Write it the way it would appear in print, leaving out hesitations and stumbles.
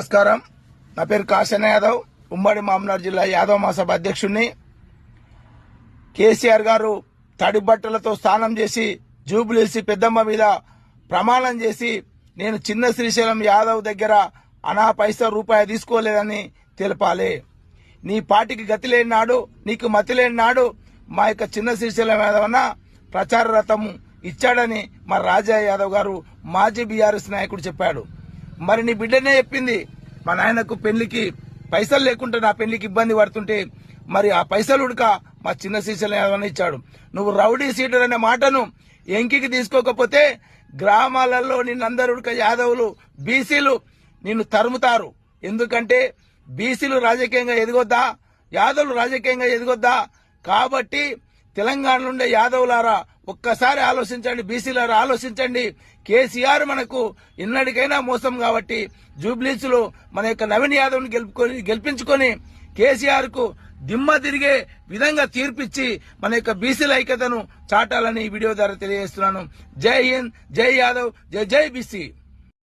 నమస్కారం. నా పేరు కాశన్న యాదవ్, ఉమ్మడి మామనాడు జిల్లా యాదవ్ మహాసభ అధ్యక్షుడిని. కేసీఆర్ గారు తడి బట్టలతో స్నానం చేసి జూబిలీహిల్స్ పెద్దమ్మ మీద ప్రమాణం చేసి నేను చిన్న శ్రీశైలం యాదవ్ దగ్గర అనా పైసా రూపాయి తీసుకోలేదని తెలపాలి. నీ పార్టీకి గతి లేని నాడు, నీకు మతి లేని నాడు మా యొక్క చిన్న శ్రీశైలం యాదవ్ అన్న ప్రచార రథం ఇచ్చాడని మా రాజా యాదవ్ గారు మాజీ బీఆర్ఎస్ నాయకుడు చెప్పాడు. మరి నీ బిడ్డనే చెప్పింది, మా నాయనకు పెళ్లికి పైసలు లేకుంటే నా పెళ్లికి ఇబ్బంది పడుతుంటే మరి ఆ పైసలు ఉడక మా చిన్న శ్రీశైలం యాదవ్ ఇచ్చాడు. నువ్వు రౌడీ సీటర్ అనే మాటను ఎంకికి తీసుకోకపోతే గ్రామాలలో నిన్నందరూ ఉడక యాదవులు బీసీలు నిన్ను తరుముతారు. ఎందుకంటే బీసీలు రాజకీయంగా ఎదిగొద్దా, యాదవులు రాజకీయంగా ఎదిగొద్దా. కాబట్టి తెలంగాణలో ఉండే యాదవులారా ఒక్కసారి ఆలోచించండి, బీసీలారా ఆలోచించండి. కేసీఆర్ మనకు ఎన్నటికైనా మోసం కాబట్టి జూబ్లీహిల్స్ లో మన యొక్క నవీన్ యాదవ్ ని గెలిపించుకొని కేసీఆర్ కు దిమ్మ తిరిగే విధంగా తీర్పిచ్చి మన యొక్క బీసీల ఐక్యతను చాటాలని ఈ వీడియో ద్వారా తెలియజేస్తున్నాను. జై హింద్, జై యాదవ్, జై జై బీసీ.